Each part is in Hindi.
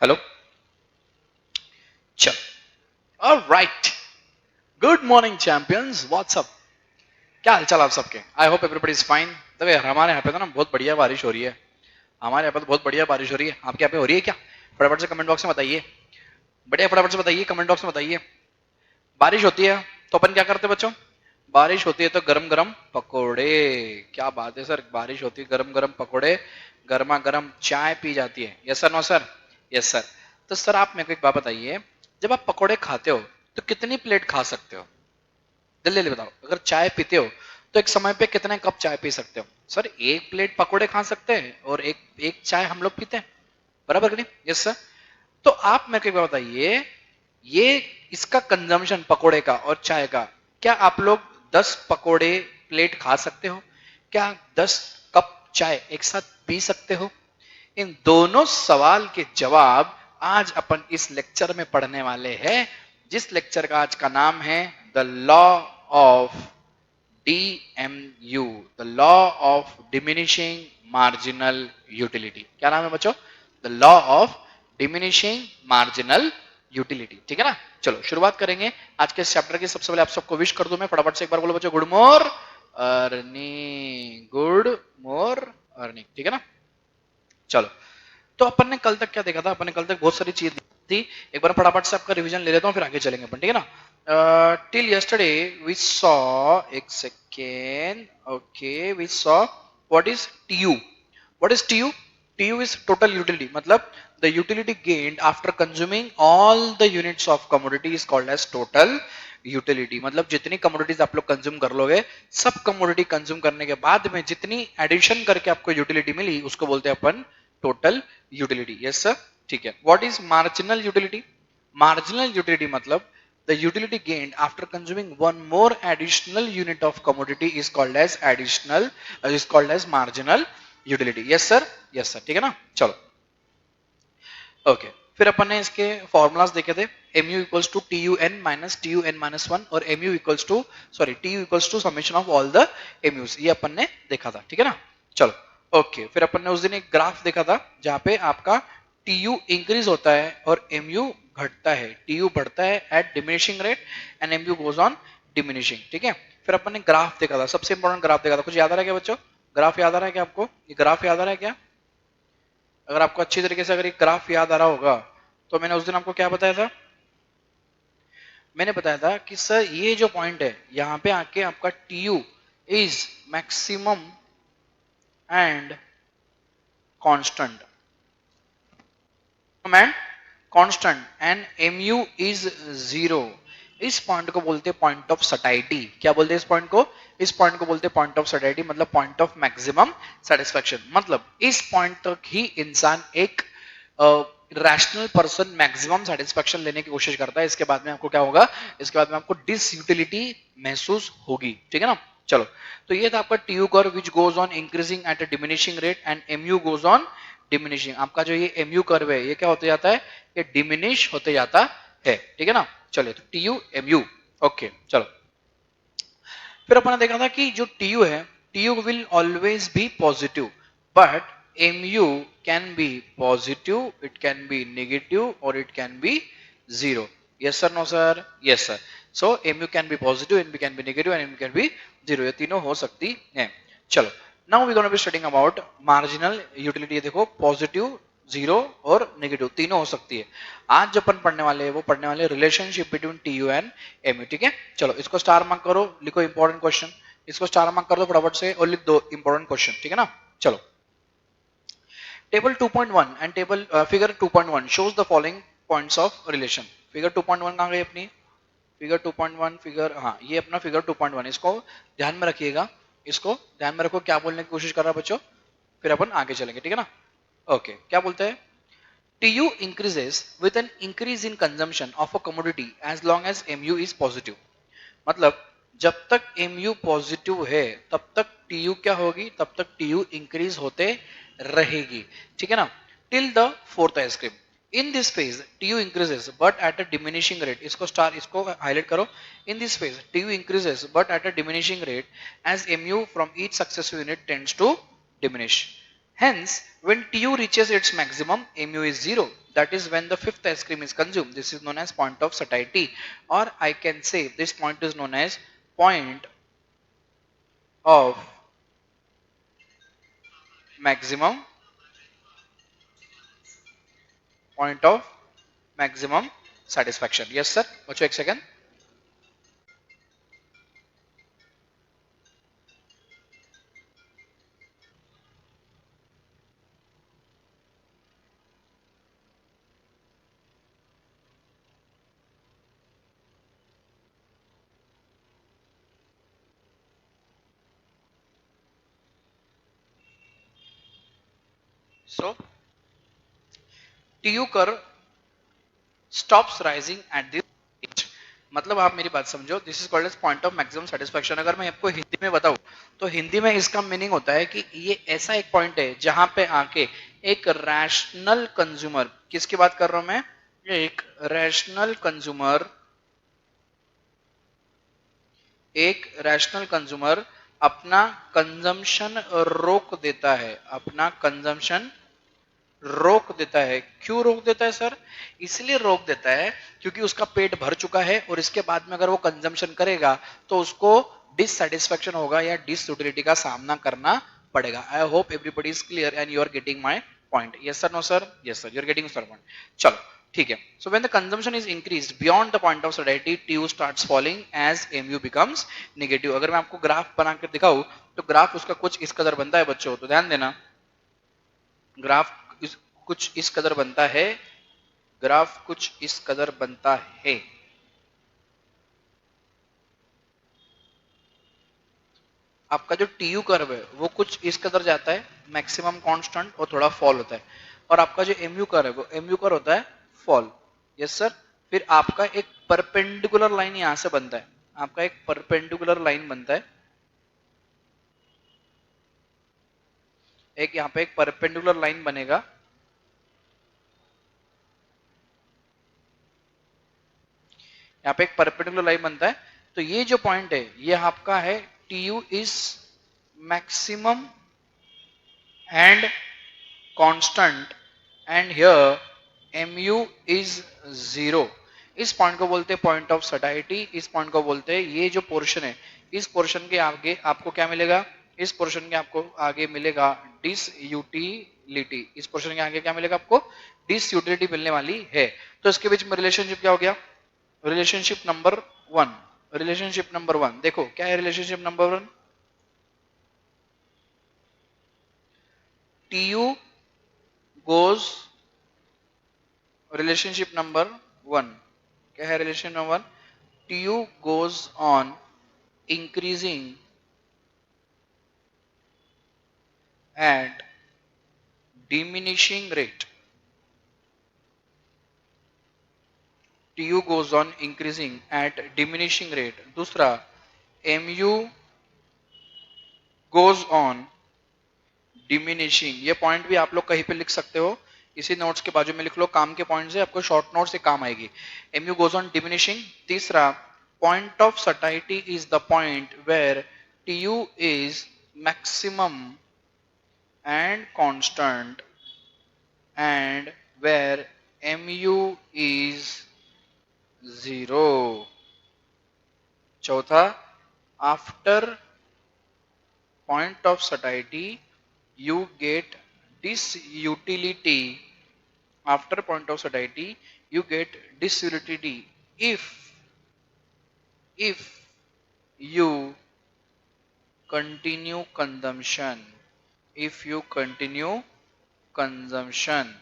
हेलो। चल, alright. Good morning champions, what's up. क्या हालचाल आप सबके? I hope everybody is fine. देखो यार, हमारे यहाँ पे तो ना बहुत बढ़िया बारिश हो रही है। हमारे यहाँ पे तो बहुत बढ़िया बारिश हो रही है। आपके यहाँ पे हो रही है क्या? फटाफट से कमेंट बॉक्स में बताइए। बढ़िया, फटाफट से बताइए, कमेंट बॉक्स में बताइए। बारिश होती है तो अपन क्या करते हैं बच्चों? बारिश होती है तो गरम गरम पकोड़े। क्या बात है सर, बारिश होती है गरम गरम पकोड़े, गर्मा गर्म चाय पी जाती है। Yes sir, no sir? Yes sir. तो सर आप मेरे को एक बात बताइए, जब आप पकोड़े खाते हो तो कितनी प्लेट खा सकते हो? जल्दी जल्दी बताओ। अगर चाय पीते हो तो एक समय पे कितने कप चाय पी सकते हो? सर एक प्लेट पकोड़े खा सकते हैं और एक एक चाय हम लोग पीते हैं, बराबर कि नहीं? Yes sir. तो आप मेरे को एक बात बताइए, ये इसका कंजम्पशन पकोड़े का और चाय का, क्या आप लोग 10 पकोड़े प्लेट खा सकते हो? क्या 10 कप चाय एक साथ पी सकते हो? इन दोनों सवाल के जवाब आज अपन इस लेक्चर में पढ़ने वाले हैं, जिस लेक्चर का आज का नाम है the law of DMU, the law of diminishing marginal utility. क्या नाम है बच्चों? The law of diminishing marginal utility. ठीक है ना? चलो शुरुआत करेंगे आज के इस चैप्टर की। सबसे पहले आप सबको विश कर दूं मैं, फटाफट से एक बार बोलो बच्चों, गुड मॉर्निंग। Good morning. ठीक है ना? चलो, तो अपन ने कल तक क्या देखा था? अपन ने कल तक बहुत सारी चीज थी। एक बार फटाफट से आपका रिवीजन ले लेता हूँ, फिर आगे चलेंगे अपन। ठीक है ना? टिल यस्टरडे वी सॉ, एक second, okay, we saw what is TU. What is TU? TU is total utility, मतलब the utility gained after consuming all the units of commodity is called as total utility. मतलब जितनी कमोडिटीज आप लोग कंज्यूम कर लोगे, सब कमोडिटी कंज्यूम करने के बाद में जितनी एडिशन करके आपको यूटिलिटी मिली, उसको बोलते हैं अपन टोटल यूटिलिटी। यस सर, ठीक है। What is marginal utility? Marginal utility मतलब the utility gained after consuming one more additional unit of commodity is called as marginal utility. yes sir, yes sir, ठीक है ना? चलो, ओके। फिर अपन ने इसके फॉर्मूलाज देखे थे। mu इक्वल्स टू TUN-TUN-1 और mu equals to, sorry, TU equals to summation of all the MUs। ये अपन ने देखा था, ठीक है ना? चलो, ओके। फिर अपन ने उस दिन एक ग्राफ देखा था जहां पे आपका TU इंक्रीज होता है और MU घटता है। TU बढ़ता है at diminishing rate and MU goes on diminishing, ठीक है? फिर अपन ने ग्राफ देखा था, सबसे इंपॉर्टेंट ग्राफ देखा था। कुछ याद आ रहा है क्या बच्चों? ग्राफ याद आ रहा है क्या आपको? ये ग्राफ याद आ रहा है क्या? अगर आपको अच्छी तरीके से अगर एक ग्राफ याद आ रहा होगा, तो मैंने उस दिन आपको क्या बताया था? मैंने बताया था कि सर ये जो पॉइंट है, यहां पे आके आपका TU is maximum and constant, and constant and MU is zero. इस पॉइंट को बोलते हैं पॉइंट ऑफ सटाइटी। क्या बोलते हैं इस पॉइंट को? इस पॉइंट को बोलते हैं पॉइंट ऑफ सटाइटी, मतलब पॉइंट ऑफ मैक्सिमम सेटिस्फेक्शन। मतलब इस पॉइंट तक ही इंसान, एक रैशनल पर्सन, मैक्सिमम सेटिस्फेक्शन लेने की कोशिश करता है। इसके बाद में आपको क्या होगा? इसके बाद में आपको डिसयूटिलिटी महसूस होगी, ठीक है ना? चलो, तो ये था आपका TU curve which goes on increasing at a diminishing rate and MU goes on diminishing. आपका जो ये एमयू कर्व है, ये क्या होते जाता है? ये डिमिनिश होते जाता है, ठीक है ना? चलिए, तो टीयू एमयू, ओके। चलो, फिर अपन ने देखा था कि जो टीयू है, TU will always be positive, but MU can be positive, it can be negative और it can be zero. Yes sir, no sir? Yes sir. So MU can be positive, MU can be negative and MU can be zero. ये तीनों हो सकती है। चलो, now we gonna be studying about marginal utility. ये देखो, पॉजिटिव, जीरो और नेगेटिव तीनों हो सकती है। आज जो अपन पढ़ने वाले हैं वो पढ़ने वाले relationship between TU and MU, ठीक है? चलो, इसको स्टार मार्क करो, लिखो इंपॉर्टेंट क्वेश्चन। इसको स्टार मार्क कर दो फटाफट से और लिख दो इंपॉर्टेंट क्वेश्चन, ठीक है ना? चलो, table 2.1 and table figure 2.1 shows the following points of relation। Figure 2.1 कहाँ गई अपनी? फिगर 2.1, फिगर, हाँ, ये अपना फिगर 2.1। इसको ध्यान में रखिएगा, इसको ध्यान में रखो। क्या बोलने की कोशिश कर रहा है बच्चों? फिर अपन आगे चलेंगे, ठीक है ना? ओके, क्या बोलते हैं? TU increases with an increase in consumption of a commodity as long as MU is positive। मतलब जब तक MU पॉजिटिव है तब तक TU क्या होगी? तब तक TU इंक्रीज होते रहेगी, ठीक है ना? Till the fourth ice cream. In this phase TU increases but at a diminishing rate। इसको स्टार, इसको हाईलाइट करो। In this phase TU increases but at a diminishing rate as MU from each successive unit tends to diminish। Hence, when TU reaches its maximum, MU is zero। that is when the fifth ice cream is consumed. This is known as point of satiety, or I can say this point is known as point of maximum, point of maximum satisfaction. Yes sir, watch एक second. So TU curve stops rising at this stage. मतलब आप मेरी बात समझो, this is called as point of maximum satisfaction. अगर मैं आपको हिंदी में बताऊं तो हिंदी में इसका मीनिंग होता है कि ये ऐसा एक पॉइंट है जहां पे आके एक रैशनल कंज्यूमर, किसकी बात कर रहा हूं मैं, एक रैशनल कंज्यूमर, एक रैशनल कंज्यूमर अपना कंजम्पशन रोक देता है, अपना कंजम्पशन रोक देता है. क्यों रोक देता है सर? इसलिए रोक देता है क्योंकि उसका पेट भर चुका है और इसके बाद में अगर वो कंजम्पशन करेगा तो उसको डिससेटिस्फेक्शन होगा या डिसयूटिलिटी का सामना करना पड़ेगा. I hope everybody is clear and you are getting my point. Yes sir, no sir? Yes sir, you are getting sir point. चलो ठीक है. So when the consumption is increased beyond the point of satisfaction, TU starts falling as MU becomes negative. अगर मैं आपको ग्राफ बनाकर दिखाऊं तो ग्राफ उसका कुछ इस कदर बनता है बच्चों, तो ध्यान देना. ग्राफ कुछ इस कदर बनता है, ग्राफ कुछ इस कदर बनता है. आपका जो टीयू कर्व है वो कुछ इस कदर जाता है, मैक्सिमम कांस्टेंट, और थोड़ा फॉल होता है. और आपका जो एमयू कर्व है वो एमयू कर्व होता है फॉल. Yes sir. फिर आपका एक परपेंडिकुलर लाइन यहां से बनता है, आपका एक परपेंडिकुलर लाइन बनता है, एक यहां पे एक परपेंडिकुलर लाइन बनेगा, यहाँ पे एक परपेंडिकुलर लाइन बनता है. तो ये जो पॉइंट है ये आपका है TU is maximum and constant and here MU is zero. इस पॉइंट को बोलते हैं पॉइंट ऑफ सैटिस्फैक्शन. इस पॉइंट को बोलते हैं, ये जो पोर्शन है इस पोर्शन के आगे आपको क्या मिलेगा, इस पोर्शन के आपको आगे मिलेगा डिसयूटिलिटी. इस पोर्शन के आगे क्या मिलेगा आपको, डिसयूटिलिटी मिलने वाली है. तो इसके बीच में रिलेशनशिप क्या हो गया, relationship number one. Relationship number one देखो क्या है, relationship number one, TU goes, relationship number one क्या है, relation number one, TU goes on increasing at diminishing rate. TU goes on increasing at diminishing rate. दूसरा, MU goes on diminishing. ये पॉइंट भी आप लोग कहीं पे लिख सकते हो, इसी नोट्स के बाजू में लिख लो, काम के पॉइंट से आपको शॉर्ट नोट से काम आएगी. MU goes on diminishing. तीसरा, point of satiety is the point where TU is maximum and constant and where MU is zero. चौथा, after point of satiety you get disutility. After point of satiety you get disutility if you continue consumption, if you continue consumption,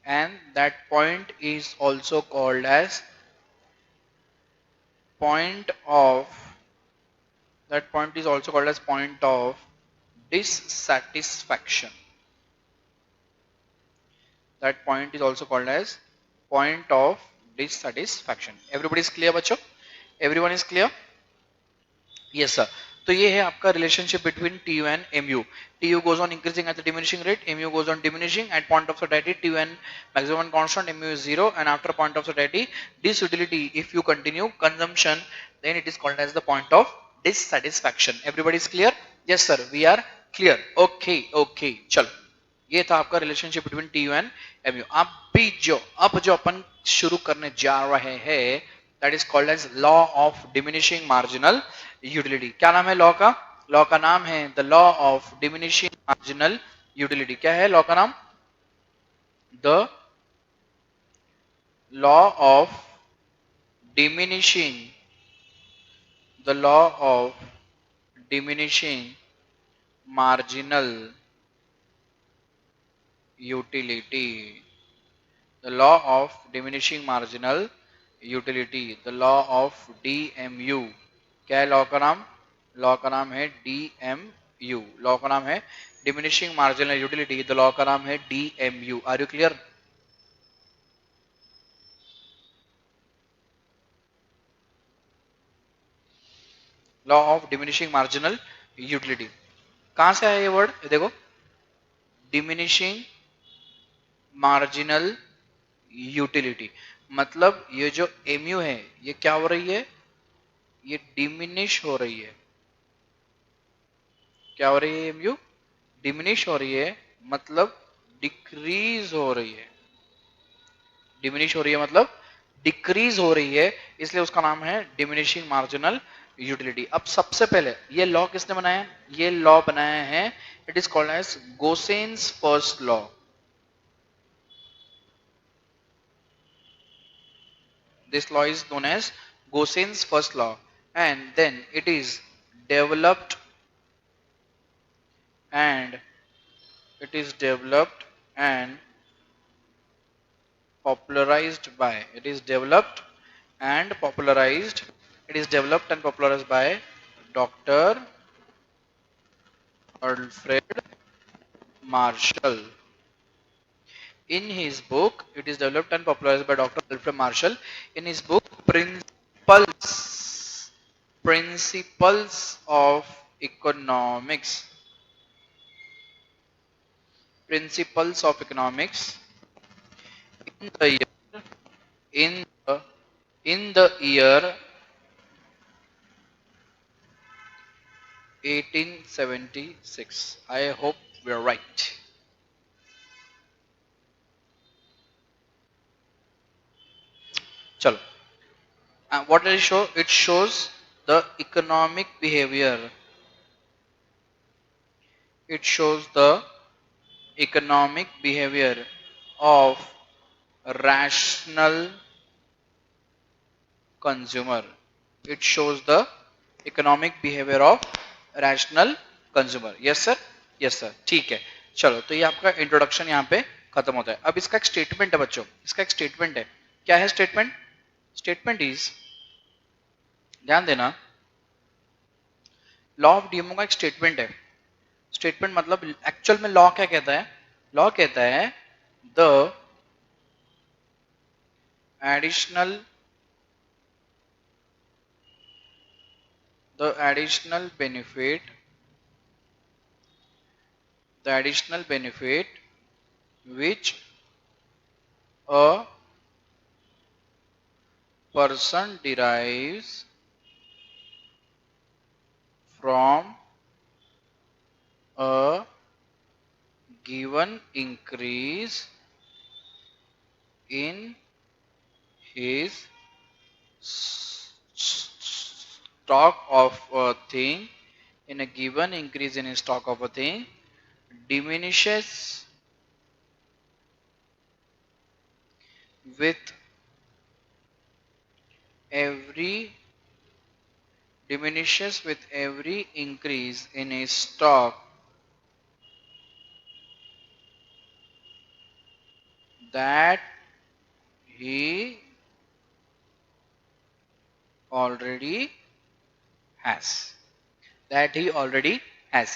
and that point is also called as point of, that point is also called as point of dissatisfaction. That point is also called as point of dissatisfaction. Everybody is clear बच्चों? Everyone is clear? Yes sir. तो ये है आपका relationship between TU and MU. TU goes on increasing at the diminishing rate, MU goes on diminishing at point of satiety. TU and maximum constant, MU is zero, and after point of satiety disutility if you continue consumption, then it is called as the point of dissatisfaction. Everybody is clear? Yes sir, we are clear. Okay, okay, चलो. ये था आपका relationship between T U and M U. अब जो अपन शुरू करने जा रहे हैं that is called as law of diminishing marginal utility. क्या नाम है लॉ का नाम है the law of diminishing marginal utility. क्या है लॉ का नाम? The law of diminishing the law of diminishing marginal utility, the law of diminishing marginal utility, the law of DMU। क्या है लॉ का नाम है DMU। लॉ का नाम है diminishing marginal utility, the law का नाम है DMU। Are you clear? Law of diminishing marginal utility कहां से आया ये वर्ड? देखो, डिमिनिशिंग मार्जिनल यूटिलिटी मतलब ये जो एमयू है ये क्या हो रही है? ये डिमिनिश हो रही है। क्या हो रही है? एमयू डिमिनिश हो रही है मतलब डिक्रीज हो रही है। डिमिनिश हो रही है मतलब डिक्रीज हो रही है, इसलिए उसका नाम है डिमिनिशिंग मार्जिनल यूटिलिटी। अब सबसे पहले ये लॉ किसने बनाया? ये लॉ बनाया है, it is called as Gossen's first law. This law is known as Gosen's first law, and then it is developed and it is developed and popularized by it is developed and popularized it is developed and popularized by Dr. Alfred Marshall. In his book, it is developed and popularized by Dr. Alfred Marshall. In his book, Principles of Economics. Principles of Economics. In the year, in the, in the year 1876. I hope we are right. Chalo. What does it show? It shows the economic behavior. It shows the economic behavior of rational consumer. It shows the economic behavior of rational consumer. Yes sir? Yes sir. ठीक है, चलो तो ये आपका इंट्रोडक्शन यहाँ पे खत्म होता है। अब इसका एक स्टेटमेंट है बच्चों, इसका एक स्टेटमेंट है। क्या है स्टेटमेंट? स्टेटमेंट इज, ध्यान देना, लॉ ऑफ डीएमओ का एक स्टेटमेंट है। स्टेटमेंट मतलब एक्चुअल में लॉ क्या कहता है? लॉ कहता है the additional benefit, the additional benefit which a person derives from a given increase in his stock of a thing, in a given increase in his stock of a thing, diminishes with every increase in his stock that he already has.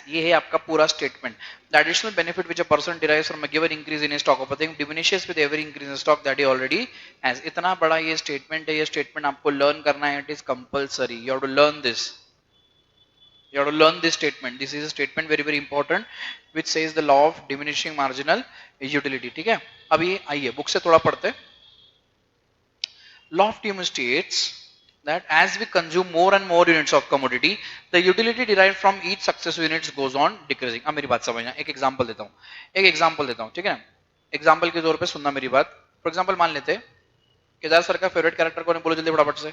ये है आपका पूरा statement. The additional benefit which a person derives from a given increase in stock of a thing diminishes with every increase in stock that he already has. इतना बड़ा ये स्टेटमेंट है, ये स्टेटमेंट आपको लर्न करना है, it is compulsory, you have to learn this, you have to learn this statement. This is a statement very very important which says the law of diminishing marginal utility. ठीक है, अब ये आइए बुक से थोड़ा पढ़ते हैं। Law of DMO states that as we consume more and more units of commodity, the utility derived from each successive units goes on decreasing. अब मेरी बात समझना, एक एग्जांपल देता हूँ, ठीक है ना? एग्जांपल के तौर पे सुनना मेरी बात. फॉर एग्जांपल मान लेते हैं केदार सर का फेवरेट कैरेक्टर कौन है, बोलो जल्दी फटाफट से.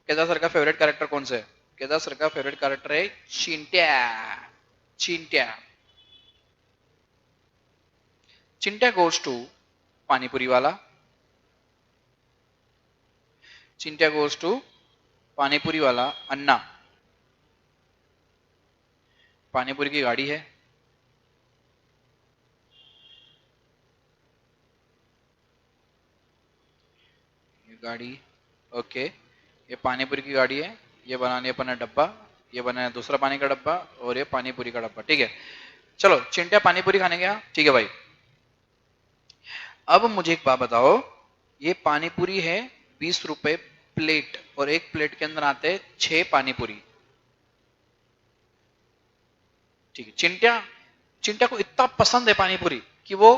केदार सर का फेवरेट कैरेक्टर कौन से है? केदार सर का फेवरेट कैरेक्टर है चिंट्या. चिंट्या. चिंट्या गोज टू पानीपुरी वाला. चिंट्या गोज टू पानीपुरी वाला. अन्ना, पानीपुरी की गाड़ी है, ये गाड़ी, ओके, ये पानीपुरी की गाड़ी है, ये बनाने अपना डब्बा, ये बनाया दूसरा पानी का डब्बा, और ये पानीपुरी का डब्बा. ठीक है, चलो चिंट्या पानीपुरी खाने गया. ठीक है भाई, अब मुझे एक बात बताओ, ये पानीपुरी है 20 रुपए प्लेट, और एक प्लेट के अंदर आते 6 पानीपुरी. ठीक है, चिंट्या चिंट्या को इतना पसंद है पानीपुरी कि वो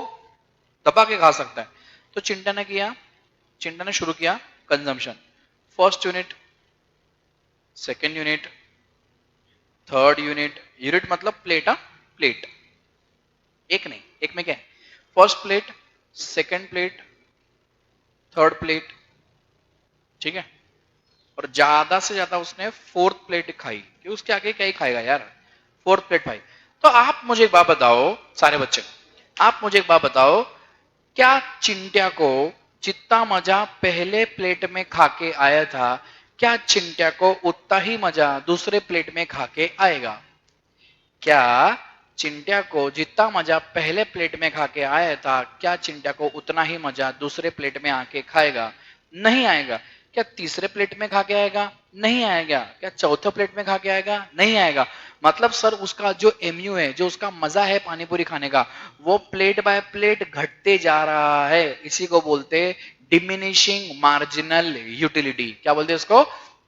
दबा के खा सकता है. तो चिंट्या ने शुरू किया consumption. First unit, second unit, third unit. Unit मतलब प्लेट. प्लेट एक नहीं, एक में क्या है, first plate, second plate, third plate. ठीक है, और ज्यादा से ज्यादा उसने फोर्थ प्लेट खाई, कि उसके आगे क्या ही खाएगा यार, फोर्थ प्लेट खाई. तो आप मुझे एक बात बताओ, सारे बच्चे, आप मुझे एक बात बताओ, क्या चिंट्या को जितना मजा पहले प्लेट में खा के आया था, क्या चिंट्या को उतना ही मजा दूसरे प्लेट में खा के आएगा? क्या चिंट्या को जितना मजा पहले प्लेट में खा के आया था, क्या चिंट्या को उतना ही मजा दूसरे प्लेट में आके खाएगा? नहीं आएगा. क्या तीसरे प्लेट में खा के आएगा? नहीं आएगा. क्या चौथे प्लेट में खा के आएगा? नहीं आएगा. मतलब सर उसका जो एमयू है, जो उसका मजा है पानीपुरी खाने का, वो प्लेट बाय प्लेट घटते जा रहा है. इसी को बोलते हैं डिमिनिशिंग मार्जिनल यूटिलिटी. क्या बोलते हैं इसको?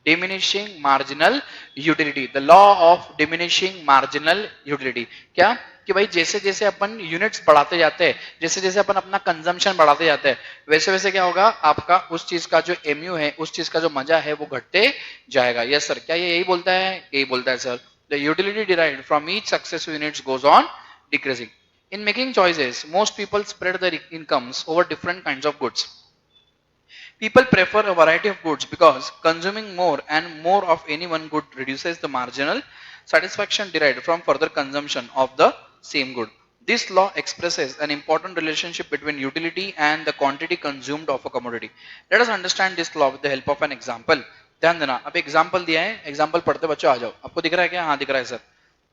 Diminishing marginal utility. The law of diminishing marginal utility. क्या कि भाई जैसे जैसे अपन यूनिट्स बढ़ाते जाते हैं, जैसे जैसे अपन अपना कंजम्पशन बढ़ाते जाते हैं, वैसे वैसे क्या होगा, आपका उस चीज का जो एमयू है, उस चीज का जो मजा है, वो घटते जाएगा. यस सर, क्या ये यही बोलता है? यही बोलता है sir. The utility derived from each successive units goes on decreasing. In making choices, most people spread their incomes over different kinds of goods. People prefer a variety of goods because consuming more and more of any one good reduces the marginal satisfaction derived from further consumption of the same good. This law expresses an important relationship between utility and the quantity consumed of a commodity. Let us understand this law with the help of an example. ध्यान देना, अब एग्जाम्पल दिया है, एग्जाम्पल पढ़ते बच्चों आ जाओ. आपको दिख रहा है क्या? हाँ दिख रहा है sir.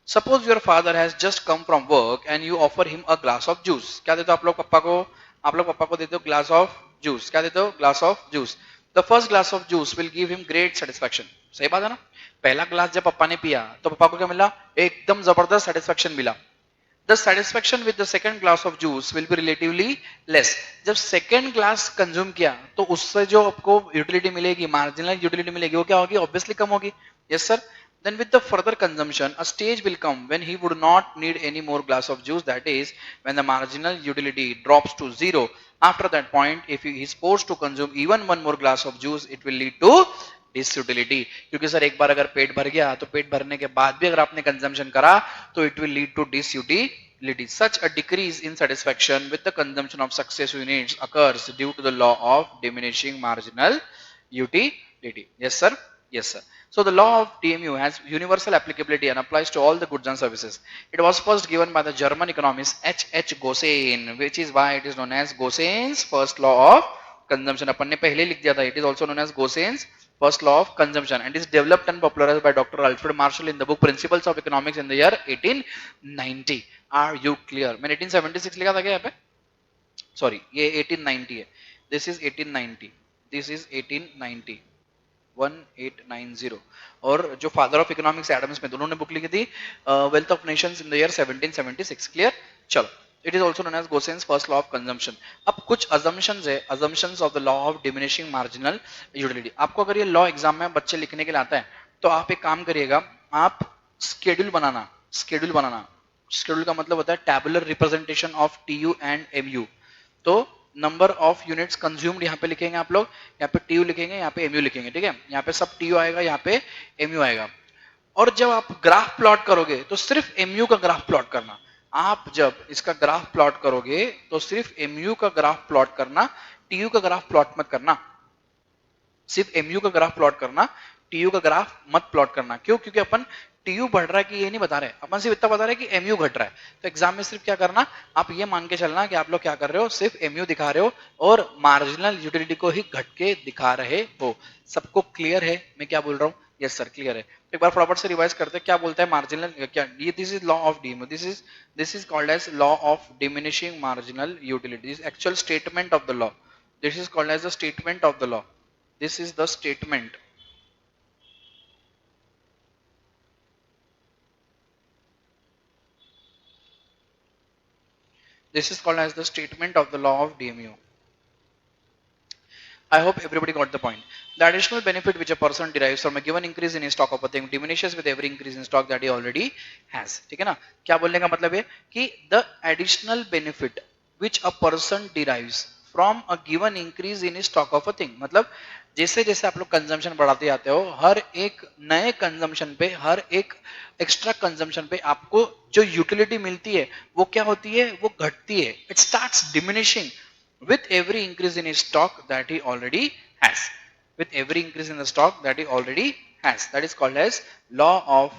Suppose your father has just come from work and you offer him a glass of juice. क्या देते हो आप लोग पप्पा को? आप लोग पप्पा को देते हो ग्लास ऑफ जूस. क्या देते हो? Glass of juice. The first glass of juice will give him great satisfaction. सही बात है ना? पहला ग्लास जब पप्पा ने पिया तो पप्पा को क्या मिला? एकदम जबरदस्त सेटिस्फैक्शन मिला. The satisfaction with the second glass of juice will be relatively less. जब second glass consume किया तो उससे जो आपको utility मिलेगी, marginal utility मिलेगी, वो क्या होगी? Obviously कम होगी. Yes sir. Then with the further consumption, a stage will come when he would not need any more glass of juice. That is, when the marginal utility drops to zero. After that point, if he is forced to consume even one more glass of juice, it will lead to disutility. क्योंकि सर एक बार अगर पेट भर गया तो पेट भरने के बाद भी अगर आपने कंजम्पशन करा तो it will lead to disutility. Such a decrease in satisfaction with the consumption of successive units occurs due to the law of diminishing marginal utility. Yes sir, yes sir. So the law of DMU has universal applicability and applies to all the goods and services. It was first given by the German economist H. Gosen, which is why it is known as Gosen's first law of consumption. अपन ने पहले लिख दिया था. It is also known as Gosen's first law of consumption and is developed and popularized by Dr. Alfred Marshall in the book Principles of Economics in the year 1890. Are you clear? मैंने 1876 लिखा था क्या यहाँ पे? Sorry, ये 1890 है. This is 1890. This is 1890. 1890. और जो father of economics Adam Smith, उन्होंने बुक लिखी थी wealth of nations in the year 1776. Clear? चलो, it is also known as Gossen's first law of consumption. अब कुछ अजम्पशंस है, assumptions of the law of diminishing marginal utility. आपको अगर ये लॉ एग्जाम में बच्चे लिखने के लिए आता है तो आप एक काम करिएगा, आप स्केड्यूल बनाना. स्केड्यूल बनाना, स्केड्यूल का मतलब होता है tabular representation of TU and MU. तो नंबर ऑफ यूनिट्स कंज्यूम्ड यहाँ पे लिखेंगे आप लोग, यहाँ पे टीयू लिखेंगे, यहाँ पे एमयू लिखेंगे, ठीक है। यहाँ पे सब टीयू आएगा, यहाँ पे एमयू आएगा। और जब आप ग्राफ प्लॉट करोगे तो सिर्फ एमयू का ग्राफ प्लॉट करना। आप जब इसका ग्राफ प्लॉट करोगे तो सिर्फ एमयू का ग्राफ प्लॉट करना, टीयू का ग्राफ प्लॉट मत करना। सिर्फ एमयू का ग्राफ प्लॉट करना, टीयू का ग्राफ मत प्लॉट करना। क्यों? क्योंकि अपन टीयू बढ़ रहा है कि ये नहीं बता रहे, अपन सिर्फ इतना बता रहे कि एमयू घट रहा है। तो एग्जाम में सिर्फ क्या करना, आप ये मान के चलना कि आप लोग क्या कर रहे हो, सिर्फ एमयू दिखा रहे हो और मार्जिनल यूटिलिटी को ही घट के दिखा रहे हो। सबको क्लियर है मैं क्या बोल रहा हूँ? यस सर क्लियर है। एक बार फटाफट से रिवाइज करते हैं, क्या बोलता है मार्जिनल, क्या ये, this is law of DMU, this is called as law of diminishing marginal utility, this actual statement of the law, this is called as the statement of the law, this is the statement, this is called as the statement of the law of DMU. I hope everybody got the point. The additional benefit which a person derives from a given increase in his stock of a thing diminishes with every increase in stock that he already has. ठीक है ना? क्या बोलने का मतलब है कि the additional benefit which a person derives from a given increase in his stock of a thing, मतलब जैसे जैसे आप लोग कंजम्पशन बढ़ाते जाते हो, हर एक नए कंजम्पशन पे, हर एक एक्स्ट्रा कंजम्पशन पे आपको जो यूटिलिटी मिलती है वो क्या होती है, वो घटती है। It starts diminishing with every increase in his stock that he already has, with every increase in the stock that he already has. That is called as law of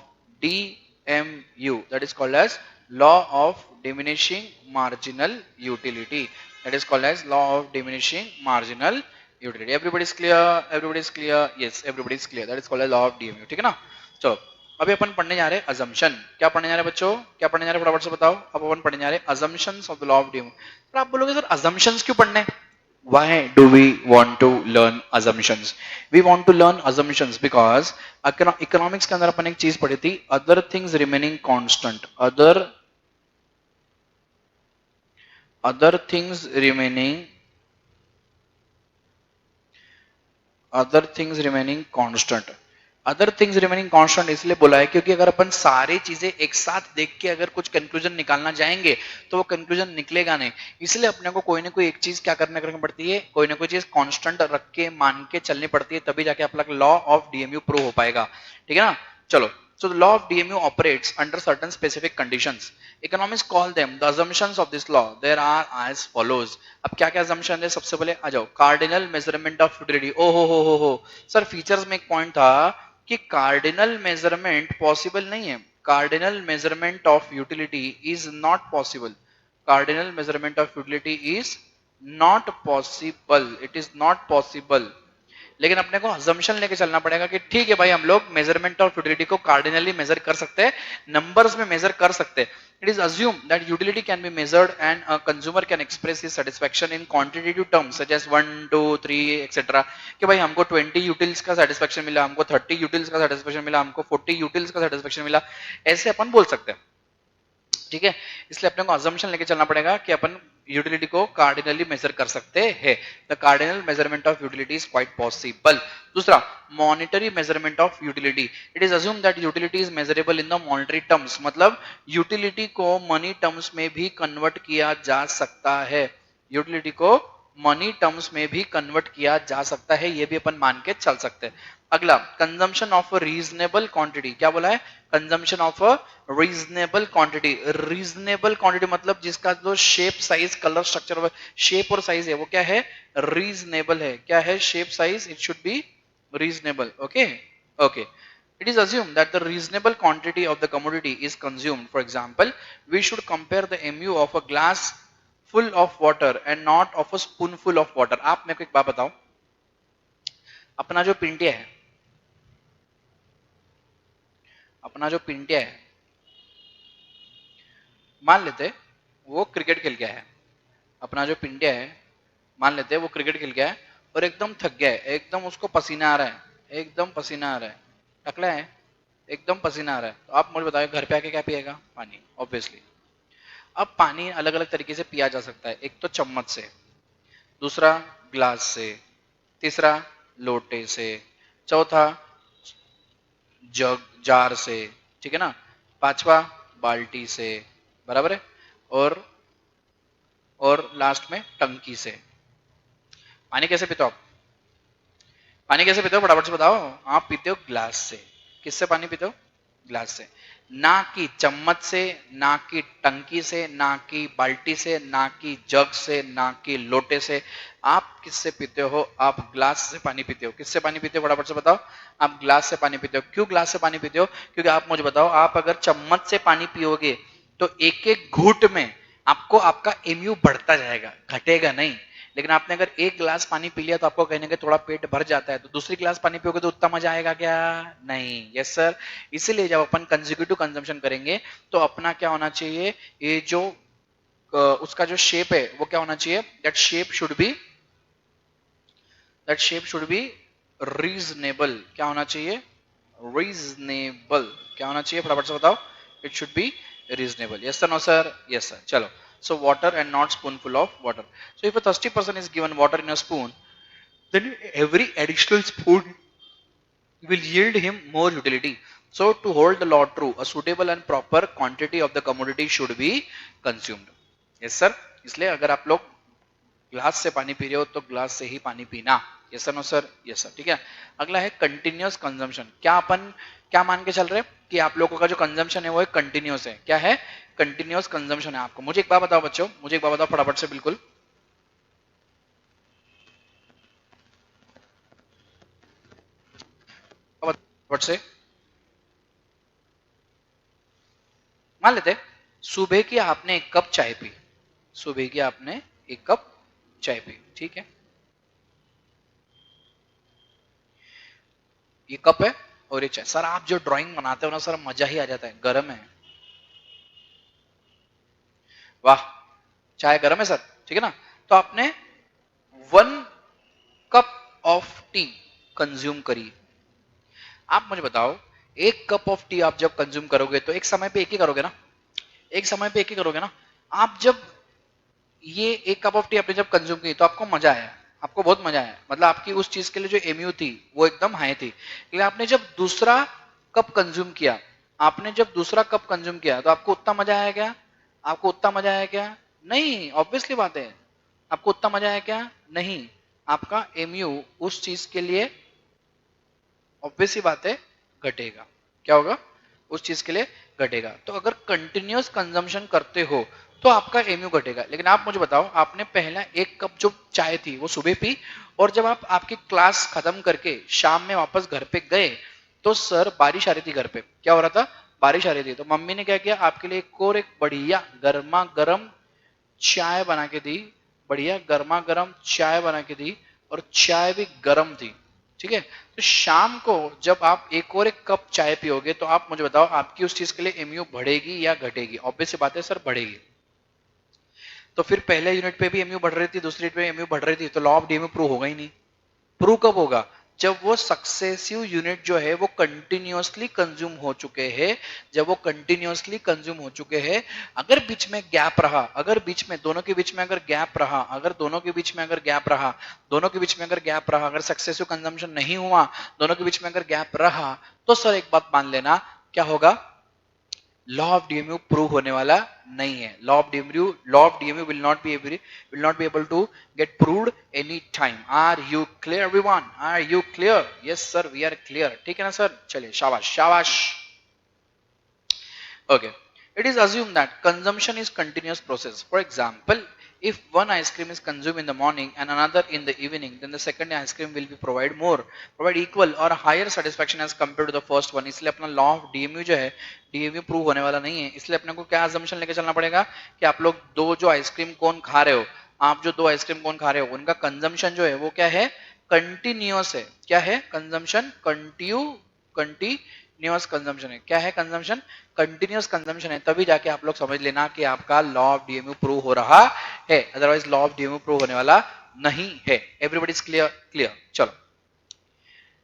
DMU, that is called as law of diminishing marginal utility, that is called as law of diminishing marginal utility. Everybody is clear? Everybody is clear? Yes, everybody is clear. That is called as law of DMU. ठीक है ना? चलो अभी अपन पढ़ने जा रहे हैं अजम्पशन। क्या पढ़ने जा रहे हैं बच्चों? क्या पढ़ने जा रहे हैं फटाफट से बताओ। अब अपन पढ़ने जा रहे हैं assumptions of the law of DMU. तो आप बोलोगे सर अजम्पशंस क्यों पढ़ने? Why do we want to learn assumptions? We want to learn assumptions because economics के अंदर अपन एक चीज पढ़ी थी, other things remaining constant, other things remaining constant। Other things remaining constant इसलिए बोला है क्योंकि अगर अपन सारी चीजें एक साथ देख के अगर कुछ कंक्लूजन निकालना जाएंगे तो वो कंक्लूजन निकलेगा नहीं। इसलिए अपने को कोई ना कोई एक चीज क्या करनी पड़ती है, कोई ना कोई चीज कांस्टेंट रख के मान के चलनी पड़ती है, तभी जाके अपना लॉ ऑफ डीएमयू प्रूव हो पाएगा। ठीक है ना? चलो, so the law of DMU operates under certain specific conditions. Economists call them the assumptions of this law. There are as follows. अब क्या क्या assumption है? सबसे पहले आ जाओ, cardinal measurement of utility। ओ हो सर, फीचर्स में एक पॉइंट था कि कार्डिनल मेजरमेंट पॉसिबल नहीं है। Cardinal measurement of utility is not possible. Cardinal measurement of utility is not possible, it is not possible. लेकिन अपने को अजम्पशन लेके चलना पड़ेगा कि ठीक है भाई, हम लोग मेजरमेंट ऑफ यूटिलिटी को कार्डिनली मेजर कर सकते हैं, नंबर्स में मेजर कर सकते हैं। It is assume that utility can be measured and a consumer can express his satisfaction in quantitative terms such as 1 2 3 etcetera. कि भाई हमको 20 यूटिल्स का सैटिस्फैक्शन मिला, हमको 30 यूटिल्स का सैटिस्फैक्शन मिला, हमको 40 यूटिल्स का सैटिस्फैक्शन मिला, ऐसे अपन बोल सकते हैं। ठीक है? इसलिए अपने को अजम्पशन लेके चलना पड़ेगा कि अपन यूटिलिटी को कार्डिनली मेजर कर सकते हैं। The cardinal measurement of utility is quite possible. दूसरा, monetary measurement of utility. It is assume that utility is measurable in the monetary terms, मतलब यूटिलिटी को मनी टर्म्स में भी कन्वर्ट किया जा सकता है। यूटिलिटी को मनी टर्म्स में भी कन्वर्ट किया जा सकता है, ये भी अपन मान के चल सकते हैं। अगला, consumption of a reasonable quantity. क्या बोला है? Consumption of a reasonable quantity. Reasonable quantity मतलब जिसका जो shape size colour structure shape और साइज है वो क्या है? रीजनेबल है। क्या है? Shape size, it should be reasonable. Okay, okay. It is assumed that the reasonable quantity of the commodity is consumed. For example, we should compare the mu of a glass full of water and not of a spoonful of water. आप मेरे को एक बात बताओ, अपना जो पिंटिया है, अपना जो पिंटिया है, मान लेते वो क्रिकेट खेल गया है। अपना जो पिंटिया है, मान लेते वो क्रिकेट खेल गया है और एकदम थक गया है, एकदम उसको पसीना आ रहा है, एकदम पसीना आ रहा है, टकला है, एकदम पसीना आ रहा है। तो आप मुझे बताओ घर पे आके क्या पिएगा? पानी, ऑब्वियसली। अब पानी अलग अलग तरीके से पिया जा सकता है। एक तो चम्मच से, दूसरा ग्लास से, तीसरा लोटे से, चौथा जग जार से, ठीक है ना, पांचवा बाल्टी से, बराबर है, और और लास्ट में टंकी से। पानी कैसे पीते हो आप? पानी कैसे पीते हो फटाफट से बताओ। आप पीते हो ग्लास से। किससे पानी पीते हो? ग्लास से। ना कि चम्मच से, ना कि टंकी से, ना कि बाल्टी से, ना कि जग से, ना कि लोटे से। आप किससे पीते हो? आप ग्लास से पानी पीते हो। किससे पानी पीते हो फटाफट से बताओ। आप ग्लास से पानी पीते हो। क्यों ग्लास से पानी पीते हो? क्योंकि आप मुझे बताओ, आप अगर चम्मच से पानी पियोगे तो एक एक घूंट में आपको आपका एमयू बढ़ता जाएगा, घटेगा नहीं। लेकिन आपने अगर एक गिलास पानी पी लिया तो आपको कहीं ना कहीं थोड़ा पेट भर जाता है, तो दूसरी गिलास पानी पियोगे तो उतना मजा आएगा क्या? नहीं। Yes sir. इसीलिए जब अपन कंसेक्यूटिव कंजम्पशन करेंगे तो अपना क्या होना चाहिए, ये जो उसका जो शेप है वो क्या होना चाहिए, that shape should be reasonable. क्या होना चाहिए? रीजनेबल। क्या होना चाहिए फटाफट से बताओ। It should be reasonable. Yes or no sir? Yes sir. Chalo. So water and not spoonful of water. So if a thirsty person is given water in a spoon, then every additional spoon will yield him more utility. So to hold the law true, a suitable and proper quantity of the commodity should be consumed. Yes sir. इसलिए अगर आप लोग ग्लास से पानी पी रहे हो तो ग्लास से ही पानी पीना। Yes sir no sir? Yes sir. ठीक है। अगला है कंटिन्यूअस कंजम्पशन। क्या अपन क्या मान के चल रहे हैं कि आप लोगों का जो कंजम्पशन है वो एक कंटिन्यूअस है। क्या है? कंटिन्यूअस कंजम्पशन है। आपको मुझे एक बात बताओ बच्चों, मुझे एक बात बताओ फटाफट से, बिल्कुल फटाफट से। मान लेते सुबह की आपने एक कप चाय पी, सुबह की आपने एक कप चाय पी, ठीक है। ये कप है और ये चाय। सर आप जो ड्राइंग बनाते हो ना सर, मजा ही आ जाता है। गर्म है, वाह। चाय गर्म है सर, ठीक है ना। तो आपने 1 कप ऑफ टी कंज्यूम करी। आप मुझे बताओ, 1 कप ऑफ टी आप जब कंज्यूम करोगे तो एक समय पे एक ही करोगे ना, एक समय पे एक ही करोगे ना। आप जब ये 1 कप ऑफ टी आपने जब कंज्यूम की तो आपको मजा आया, आपको बहुत मजा आया, मतलब आपकी उस चीज के लिए जो एमयू थी वो एकदम हाई थी। लेकिन आपने जब दूसरा कप कंज्यूम किया, आपने जब दूसरा कप कंज्यूम किया तो आपको उतना मजा आया क्या? आपको उतना मजा आया क्या? नहीं, ऑब्वियसली बात है। आपको उतना मजा आया क्या? नहीं। आपका एमयू उस चीज के लिए ऑब्वियस ही बात है घटेगा। क्या होगा? उस चीज के लिए घटेगा। तो अगर कंटिन्यूअस कंजम्पशन करते हो तो आपका एमयू घटेगा। लेकिन आप मुझे बताओ, आपने पहला 1 कप जो चाय थी वो सुबह पी, और जब आप आपकी क्लास खत्म करके शाम में वापस घर पे गए तो सर बारिश आ रही थी घर पे। क्या हो रहा था? बारिश आ रही थी। तो मम्मी ने क्या किया, आपके लिए एक और एक बढ़िया गर्मा गर्म चाय बना के दी, बढ़िया गर्मा गर्म चाय बना के दी, और चाय भी गर्म थी, ठीक है। तो शाम को जब आप एक कप चाय पियोगे तो आप मुझे बताओ, आपकी उस चीज के लिए एमयू बढ़ेगी या घटेगी? ऑब्वियस सी बात है सर, बढ़ेगी। तो फिर पहले यूनिट पे भी एमयू बढ़ रही थी, दूसरी यूनिट पे एमयू बढ़ रही थी, तो लॉ ऑफ डीएमयू प्रूव होगा ही नहीं। प्रूव कब होगा? जब वो सक्सेसिव यूनिट जो है वो कंटिन्यूअसली कंज्यूम हो चुके हैं। जब वो कंटिन्यूअसली कंज्यूम हो चुके हैं, अगर बीच में गैप रहा, अगर बीच में दोनों के बीच में अगर गैप रहा, अगर दोनों के बीच में अगर गैप रहा, दोनों के बीच में अगर गैप रहा, अगर सक्सेसिव कंजम्पशन नहीं हुआ, दोनों के बीच में अगर गैप रहा, तो सर एक बात मान लेना, क्या होगा? लॉ ऑफ डीएमयू प्रूव होने वाला नहीं है। Law of DMU will not be able to get proved any time. Are you clear everyone? Are you clear? Yes sir, we are clear. ठीक है ना सर? चलिए, शाबाश शाबाश। Okay. It is assumed that consumption is continuous process. For example, if one ice cream is consumed in the morning and another in the evening, then the second ice cream will be provide equal or higher satisfaction as compared to the first one. इसलिए अपना law of DMU जो है, DMU प्रूव होने वाला नहीं है। इसलिए अपने को क्या assumption लेके चलना पड़ेगा कि आप लोग दो जो आइसक्रीम कोन खा रहे हो, आप जो दो आइसक्रीम कोन खा रहे हो, उनका कंजम्पशन जो है वो क्या है? कंटिन्यूअस है। क्या है? कंजम्पशन कंटिन्यूअस कंजम्पशन है। क्या है? कंजम्पशन कंटिन्यूअस कंजम्पशन है। तभी जाके आप लोग समझ लेना कि आपका लॉ ऑफ डीएमयू प्रूव हो रहा है, otherwise law of DMU prove होने वाला नहीं है। Everybody is clear? क्लियर। चलो।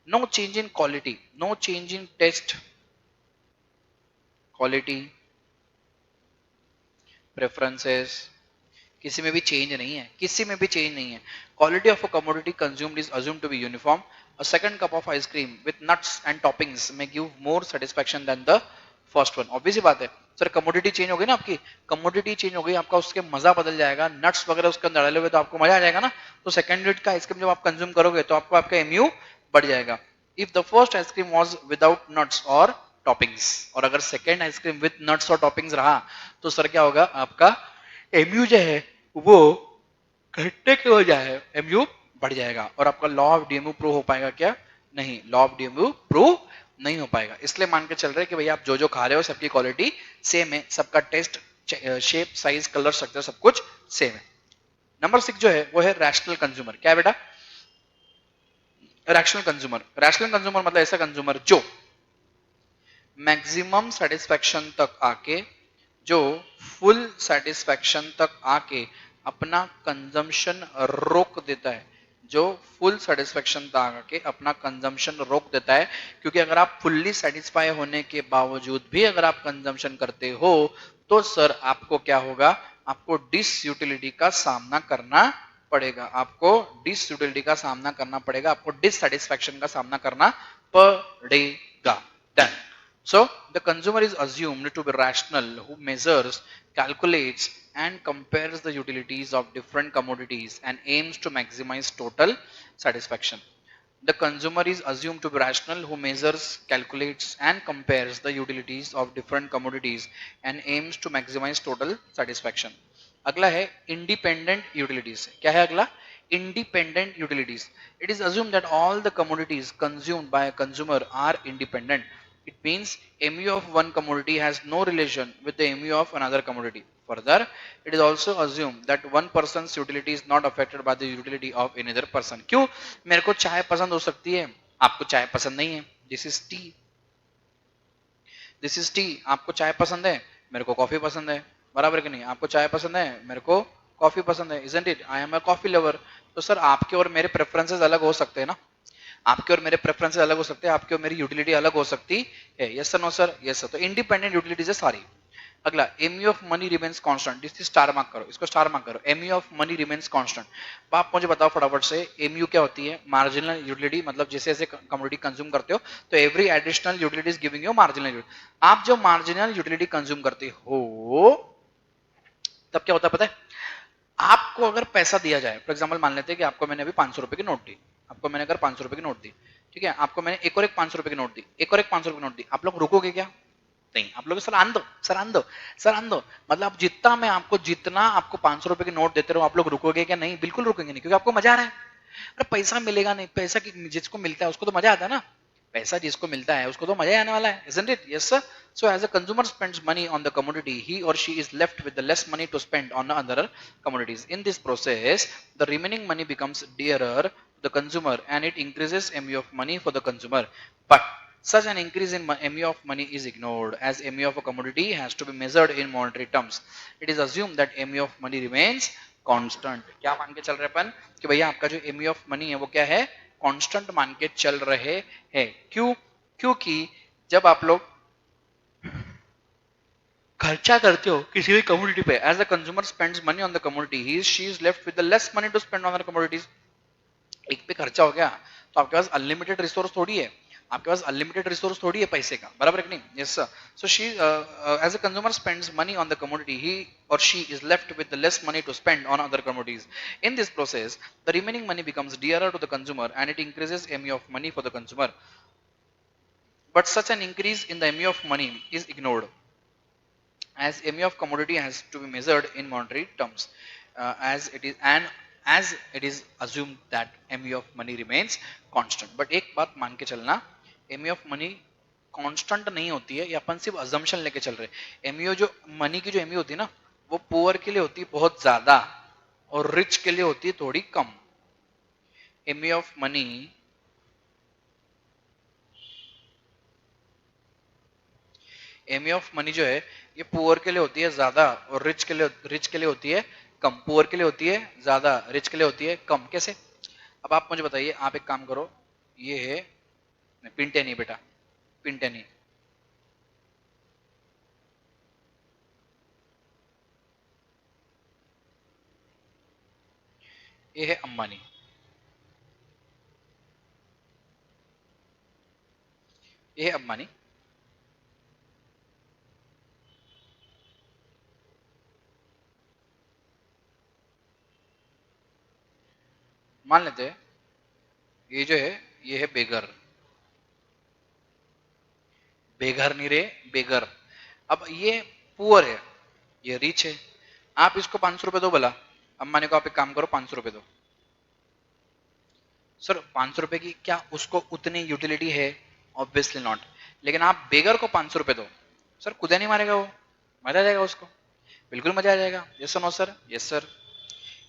No change in quality, no change in taste, quality, preferences, किसी में भी चेंज नहीं है, किसी में भी चेंज नहीं है। Quality of a commodity consumed is assumed to be uniform. A second cup of ice cream with nuts and toppings may give more satisfaction than the first one obvious ही बात है सर, कमोडिटी चेंज हो गई ना आपकी, कमोडिटी चेंज हो गई आपका, उसके मजा बदल जाएगा, नट्स वगैरह उसके अंदर डाले हुए तो आपको मजा आ जाएगा ना। तो सेकंड यूनिट का आइसक्रीम जब आप कंज्यूम करोगे तो आपको आपका एमयू बढ़ जाएगा। If the first ice cream was without nuts और टॉपिंग्स, और अगर सेकंड आइसक्रीम विद नट्स और टॉपिंग्स रहा तो सर क्या होगा, आपका एमयू जो है वो घटने के बजाय एमयू बढ़ जाएगा, और आपका लॉ ऑफ डीएमयू प्रूव हो पाएगा क्या, नहीं, लॉ ऑफ डीएमयू प्रूव नहीं हो पाएगा। इसलिए मान के चल रहे हैं कि भैया आप जो जो खा रहे हो सबकी क्वालिटी सेम है, सबका taste, shape, size, colour, structure सब कुछ सेम है। नंबर 6 जो है वो है रैशनल कंज्यूमर। क्या है बेटा, रैशनल कंज्यूमर। रैशनल कंज्यूमर मतलब ऐसा कंज्यूमर जो मैक्सिमम सेटिस्फेक्शन तक आके, जो फुल सेटिस्फेक्शन तक आके अपना कंजम्पशन रोक देता है, जो फुल सेटिस्फेक्शन तक आके अपना कंजम्पशन रोक देता है। क्योंकि अगर आप फुल्ली सेटिस्फाई होने के बावजूद भी अगर आप कंजम्पशन करते हो तो सर आपको क्या होगा, आपको डिसयूटिलिटी का सामना करना पड़ेगा, आपको डिसयूटिलिटी का सामना करना पड़ेगा, आपको डिससेटिस्फेक्शन का सामना करना पड़ेगा। Done. So the consumer is assumed to be rational who measures, calculates and compares the utilities of different commodities and aims to maximize total satisfaction. The consumer is assumed to be rational who measures, calculates and compares the utilities of different commodities and aims to maximize total satisfaction. अगला है independent utilities। क्या है अगला, independent utilities। It is assumed that all the commodities consumed by a consumer are independent. It means mu of one commodity has no relation with the mu of another commodity. Further, it is also assumed that one person's utility is not affected by the utility of another person. क्यों, मेरे को चाय पसंद हो सकती है, आपको चाय पसंद नहीं है, this is T, this is T. आपको चाय पसंद है, मेरे को कॉफी पसंद है, बराबर कि नहीं, आपको चाय पसंद है, मेरे को कॉफी पसंद है, isn't it, I am a coffee lover. तो सर आपके और मेरे प्रेफरेंसेस अलग हो सकते हैं ना, आपके और मेरे प्रेफरेंसेस अलग हो सकते हैं, आपके और मेरी यूटिलिटी अलग हो सकती है, yes sir, no sir, yes sir. तो इंडिपेंडेंट यूटिलिटीज है सारी। अगला, MU of money remains constant, this star mark करो, इसको स्टार मार्क करो, MU of money remains constant. तो आप मुझे बताओ फटाफट से, एमयू क्या होती है, मार्जिनल यूटिलिटी, मतलब जैसे जैसे कमोडिटी कंज्यूम करते हो तो every additional utility is giving you marginal utility. आप जो मार्जिनल यूटिलिटी कंज्यूम करते हो तब क्या होता है पता है, आपको अगर पैसा दिया जाए, फॉर एग्जाम्पल मान लेते हैं कि आपको मैंने अभी 500 रुपए की नोट दी, आपको मैंने अगर 500 रुपए की नोट दी, ठीक है, आपको मैंने एक और एक 500 रुपए की नोट दी, एक और एक 500 रुपए की नोट दी, आप लोग रुकोगे क्या, नहीं, आप लोग सर आन दो, सर आन दो, सर आन दो, मतलब आप जितना मैं आपको, जितना आपको 500 रुपए की नोट देते रहो, आप लोग रुकोगे क्या, नहीं, बिल्कुल रुकेंगे नहीं, क्योंकि आपको मजा आ रहा है। अरे पैसा मिलेगा नहीं, पैसा जिसको मिलता है उसको तो मजा आता है ना, पैसा जिसको मिलता है उसको तो मजा ही आने वाला है, isn't it? Yes sir. So as a consumer spends money on the commodity, he or she is left with the less money to spend on other commodities. In this process, the remaining money becomes dearer to the consumer and it increases mu of money for the consumer. But such an increase in mu of money is ignored as mu of a commodity has to be measured in monetary terms. It is assumed that mu of money remains constant. क्या मान के चल रहे अपन कि भैया आपका जो mu of money है वो क्या है, कांस्टेंट मान के चल रहे हैं। क्यों, क्योंकि जब आप लोग खर्चा करते हो किसी भी कमोडिटी पे, as a consumer spends money on the commodity, he she is left with the less money to spend on other commodities. एक पे खर्चा हो गया तो आपके पास अनलिमिटेड रिसोर्स थोड़ी है, आपके पास अनलिमिटेड रिसोर्स थोड़ी है पैसे का, बराबर है कि नहीं, yes sir. So she as a consumer spends money on the commodity, he और she is left with the less money to spend on other commodities. In this process the remaining money becomes dearer to the consumer and it increases mu of money for the consumer. But such an increase in the mu of money is ignored as mu of commodity has to be measured in monetary terms, as it is assumed that mu of money remains constant. But एक बात मान के चलना, mu of money कांस्टेंट नहीं होती है, ये अपन सिर्फ अजम्पशन लेके चल रहे हैं। mu जो मनी की जो mu होती है ना, वो पुअर के लिए होती है बहुत ज्यादा और रिच के लिए होती है थोड़ी कम। mu of money, mu of money जो है ये पुअर के लिए होती है ज्यादा और रिच के लिए होती है कम, पुअर के लिए होती है ज्यादा, रिच के लिए होती है कम। कैसे, अब आप मुझे बताइए, आप एक काम करो, ये है, पिंटे नहीं बेटा, पिंटे नहीं, ये है अंबानी, ये है अंबानी, मान लेते हैं ये जो है ये है बेगर, बेघर नहीं रे, बेगर। अब ये पुअर है, ये रिच है। आप इसको 500 रुपए दो बोला, अम्मा ने कहा आप एक काम करो 500 रुपए दो। सर 500 रुपए की क्या उसको उतनी यूटिलिटी है? Obviously not. लेकिन आप बेगर को 500 रुपए दो, सर खुदा नहीं मारेगा वो, मजा आ जाएगा उसको, बिल्कुल मजा आ जाएगा। Yes no sir? Yes sir.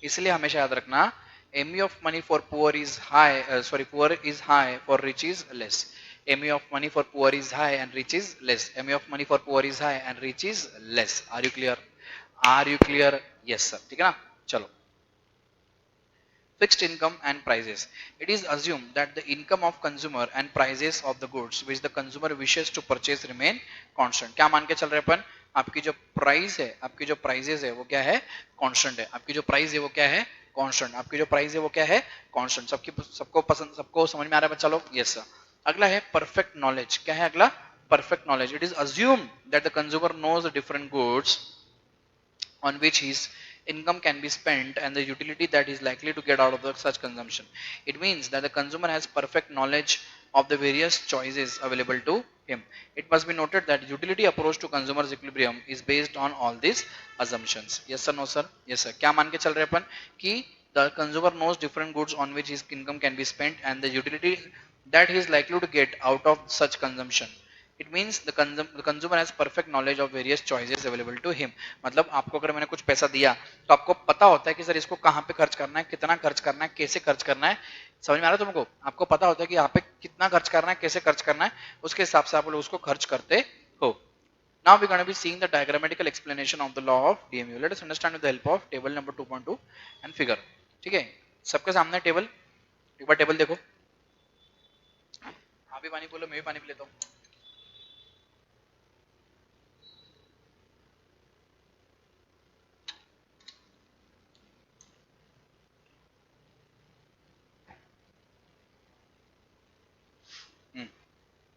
इसलिए हमेशा याद रखना, MU of money for poor is high, poor is high, for rich is less. MU of money for poor is high and rich is less. MU of money for poor is high and rich is less. Are you clear? Are you clear? Yes sir. ठीक है ना? चलो, fixed income and prices. It is assumed that the income of consumer and prices of the goods which the consumer wishes to purchase remain constant. क्या मान के चल रहे अपन? आपकी जो प्राइस है, आपकी जो प्राइजेस है वो क्या है? कांस्टेंट है। आपकी जो प्राइस है वो क्या है? कांस्टेंट। आपकी जो प्राइस है वो क्या है? कांस्टेंट। सबकी सबको पसंद, सबको समझ में आ रहा है बच्चा लोग? Yes sir. अगला है परफेक्ट नॉलेज। क्या है अगला? Perfect knowledge. It is assumed that the consumer knows the different goods on which his income can be spent and the utility that he is likely to get out of such consumption. It means that the consumer has perfect knowledge of the various choices available to him. It must be noted that utility approach to consumer's equilibrium is based on all these assumptions. Yes sir? No sir? Yes sir. क्या मान के चल रहे अपन कि the consumer knows different goods on which his income can be spent and the utility that he is likely to get out of such consumption. It means the consumer has perfect knowledge of various choices available to him. मतलब आपको अगर मैंने कुछ पैसा दिया तो आपको पता होता है कि सर इसको कहाँ पे खर्च करना है, कितना खर्च करना है, कैसे खर्च करना है। समझ में आ रहा है तुमको? आपको पता होता है कि यहाँ पे कितना खर्च करना है, कैसे खर्च करना है, उसके हिसाब से आप लोग उसको खर्च करते हो। Now we're going to be seeing the diagrammatical explanation of the law of DMU. Let us understand with the help of table number 2.2 and figure. ठीक है, सबके सामने टेबल, एक बार टेबल देखो। आप भी पानी बोलो, मैं भी पानी पी लेता हूँ।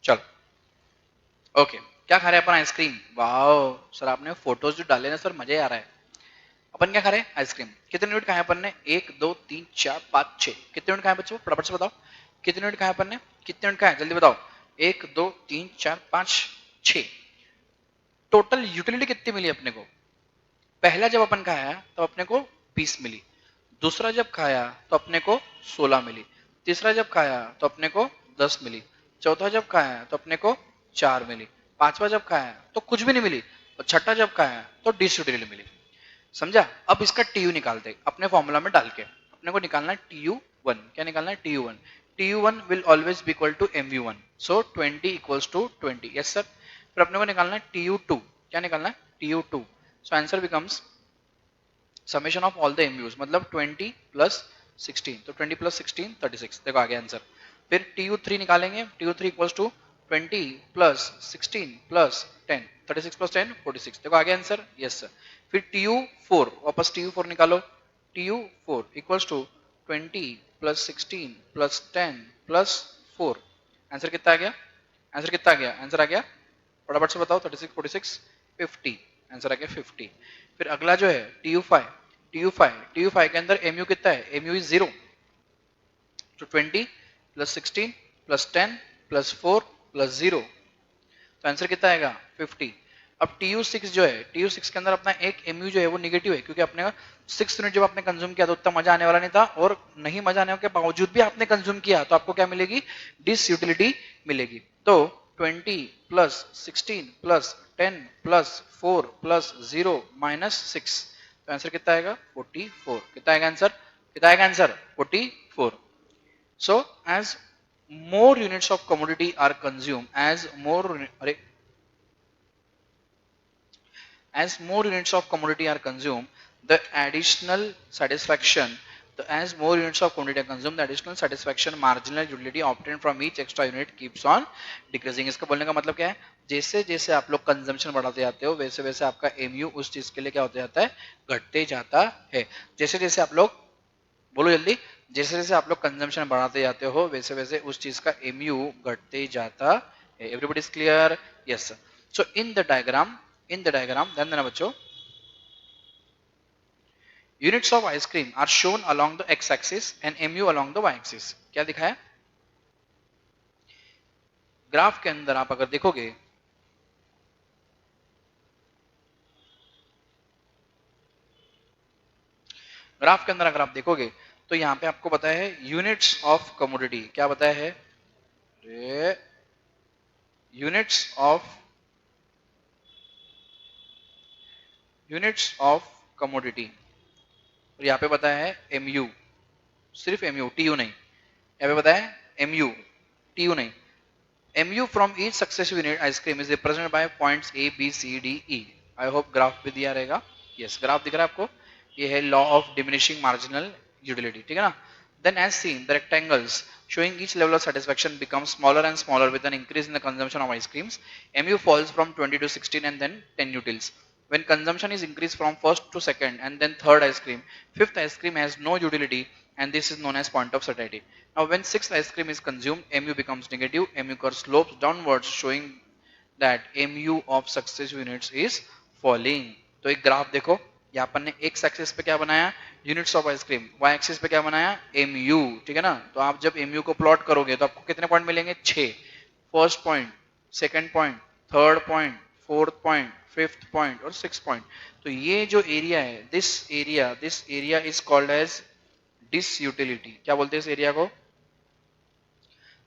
चल ओके, क्या खा रहे हैं अपन? आइसक्रीम। वाओ सर, आपने फोटोज जो डाले ना सर, मजे आ रहा है। अपन क्या खा रहे हैं? आइसक्रीम। कितने यूनिट खाए अपन ने? 1 2 3 4 5 6। कितने यूनिट खाए बच्चों? फटाफट से बताओ, कितने यूनिट खाए अपन ने? कितने यूनिट खाए जल्दी बताओ? 1 2 3 4 5 6। टोटल यूटिलिटी कितनी मिली अपने को? पहला जब अपन खाया तो अपने को 20 मिली, दूसरा जब खाया तो अपने को 16 मिली, तीसरा जब खाया तो अपने को 10 मिली, चौथा जब खाया तो अपने को 4 मिली, पांचवा जब खाया तो कुछ भी नहीं मिली, और छठा जब खाया तो डिसयूटिलिटी मिली। समझा? अब इसका टीयू निकालते अपने फॉर्मूला में डाल के। अपने को निकालना है TU1। क्या निकालना है? TU1। TU1 will always be equal to MU1, so 20 equals to 20। Yes sir. फिर अपने को निकालना है TU2। क्या निकालना है? TU2। So answer becomes summation of all the MUs, मतलब 20 प्लस 16, तो 20 प्लस 16 36। देखो आ गया आंसर। फिर TU3 निकालेंगे, TU3 equals to 20 plus 16 plus 10, 36 plus 10 46। देखो आ गया आंसर। Yes sir. फिर TU4, वापस TU4 निकालो। TU4 equals to 20 plus 16 plus 10 plus 4। Answer कितना आ गया? आंसर कितना आ गया? आंसर आ गया, फटाफट से बताओ। 36 46 50। आंसर आ गया 50। फिर अगला जो है TU5। TU5 के अंदर MU कितना है? MU इज 0, तो 20 प्लस 16 प्लस 10 प्लस 4 प्लस 0, तो आंसर कितना आएगा? 50। अब TU6 जो है, TU6 के अंदर अपना एक MU जो है वो निगेटिव है, क्योंकि अपने 6 यूनिट जब आपने कंज्यूम किया तो उतना मजा आने वाला नहीं था, और नहीं मजा आने के बावजूद भी आपने कंज्यूम किया तो आपको क्या मिलेगी? डिसयूटिलिटी मिलेगी। तो 20 plus 16 plus 10 plus 4 plus 0 minus 6, तो आंसर कितना आएगा? 44। कितना आएगा आंसर? कितना आएगा answer? 44। So as more units of commodity are consumed, as more units of commodity are consumed, the additional satisfaction, as more units of commodity are consumed, the additional satisfaction marginal utility obtained from each extra unit keeps on decreasing. इसका बोलने का मतलब क्या है? जैसे जैसे आप लोग कंजम्पशन बढ़ाते जाते हो वैसे वैसे आपका MU उस चीज के लिए क्या होता जाता है? घटते जाता है। जैसे जैसे आप लोग, बोलो जल्दी, जैसे जैसे आप लोग कंजम्पशन बढ़ाते जाते हो वैसे वैसे उस चीज का MU घटते जाता है। Everybody is clear? Yes. So in the diagram ध्यान देना बच्चों, units of ice cream are shown along the X axis and MU along the Y axis. क्या दिखाया ग्राफ के अंदर? आप अगर देखोगे ग्राफ के अंदर अगर आप देखोगे तो यहां पे आपको बताया है यूनिट्स ऑफ कमोडिटी। क्या बताया है? Units of commodity. और यहाँ पे बताया है एमयू, सिर्फ एमयू, टीयू नहीं। यहाँ पे बताया है एमयू, टीयू नहीं। MU from each successive unit ice cream is represented by points A B C D E. I hope graph भी दिया रहेगा। यस, ग्राफ दिख रहा है आपको। ये है law of diminishing marginal utility, ठीक है ना। Then as seen, the rectangles showing each level of satisfaction becomes smaller and smaller with an increase in the consumption of ice creams. MU falls from 20 to 16 and then 10 utils. When consumption is increased from first to second and then third ice cream, fifth ice cream has no utility and this is known as point of satiety. Now when sixth ice cream is consumed, MU becomes negative. MU curve slopes downwards showing that MU of successive units is falling. तो एक ग्राफ देखो, यहाँ पर ने एक्स एक्सिस पे क्या बनाया? Units of ice cream. Y axis पे क्या बनाया? एमयू, ठीक है ना। तो आप जब एमयू को प्लॉट करोगे तो आपको कितने पॉइंट मिलेंगे? 6। First point, second point, third point, fourth point, fifth point और सिक्स पॉइंट। तो ये जो एरिया है, this area is called as disutility. क्या बोलते हैं इस एरिया को?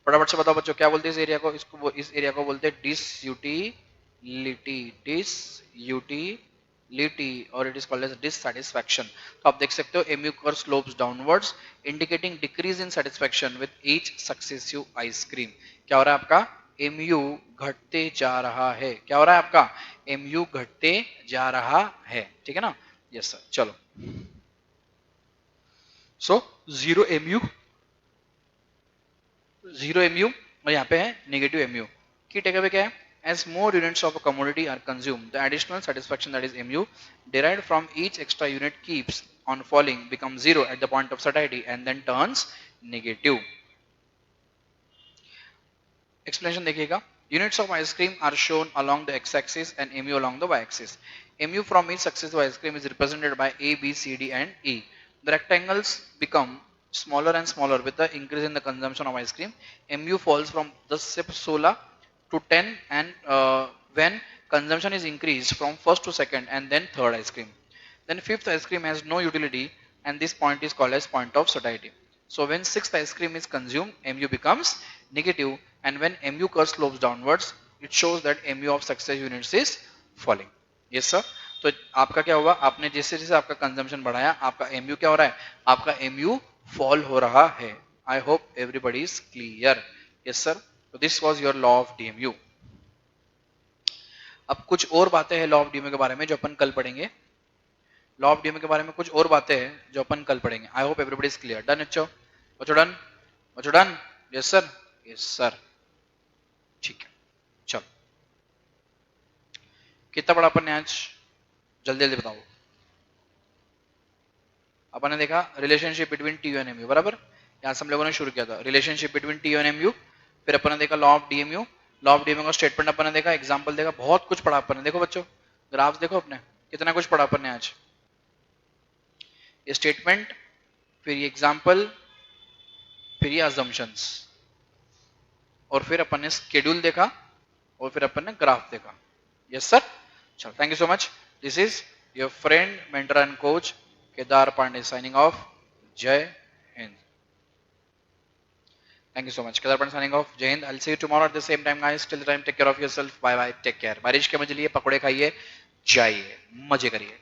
फटाफट से बताओ बच्चों, क्या बोलते हैं इस एरिया को? इस एरिया को बोलते हैं डिसयूटिलिटी, और it is called as dissatisfaction. तो आप देख सकते हो MU curve slopes downwards indicating decrease in satisfaction with each successive ice cream. क्या हो रहा है आपका? एमयू घटते जा रहा है। क्या हो रहा है आपका? एमयू घटते जा रहा है, ठीक है ना। यस सर, चलो। सो जीरो एमयू और यहाँ पे है नेगेटिव एमयू। की टेकअवे क्या है? As more units of a commodity are consumed, the additional satisfaction, that is mu, derived from each extra unit keeps on falling, becomes zero at the point of satiety and then turns negative. Explanation देखिएगा। Units of ice cream are shown along the x-axis and mu along the y-axis. Mu from each successive ice cream is represented by A, B, C, D and E. The rectangles become smaller and smaller with the increase in the consumption of ice cream. Mu falls from the SIP 16 to 10 and when consumption is increased from first to second and then third ice cream. Then fifth ice cream has no utility and this point is called as point of satiety. So when sixth ice cream is consumed, mu becomes negative and when mu curve slopes downwards, it shows that mu of successive units is falling. Yes sir. तो आपका क्या हुआ? आपने जैसे जैसे आपका कंजम्पशन बढ़ाया, आपका mu क्या हो रहा है? आपका mu फॉल हो रहा है। I hope everybody is clear. Yes sir. तो this was your law of DMU. अब कुछ और बातें हैं लॉ ऑफ डीएमयू के बारे में जो अपन कल पढ़ेंगे। लॉ ऑफ डीएमयू के बारे में कुछ और बातें हैं जो अपन कल पढ़ेंगे। आई hope everybody is clear. Done बच्चों? बच्चों डन? बच्चों done? Yes sir. Yes sir, ठीक है। चलो, कितना पढ़ा अपन ने आज? जल्दी जल्दी बताओ। अपन ने देखा relationship between T and MU, बराबर। यहां से हम लोगों ने शुरू किया था relationship between T and MU. फिर अपन ने देखा law of DMU. Law of DMU का स्टेटमेंट अपन ने देखा, एग्जांपल देखा, बहुत कुछ पढ़ा अपन ने। देखो बच्चों, ग्राफ्स देखो अपने, कितना कुछ पढ़ा अपन ने आज। ये स्टेटमेंट, फिर ये एग्जांपल, फिर ये अजम्पशंस, और फिर अपन ने स्केड्यूल देखा, और फिर अपन ने ग्राफ देखा। Yes sir. चलो, thank you so much. This is your friend, mentor and coach Kedar Pandey signing off. Jai Hind. Thank you so much. Kedar Pandey signing off. Jai Hind. I'll see you tomorrow at the same time, guys. Till the time, take care of yourself. Bye bye. Take care. बारिश के मजे लिए, पकौड़े खाइए, जाइए, मजे करिए।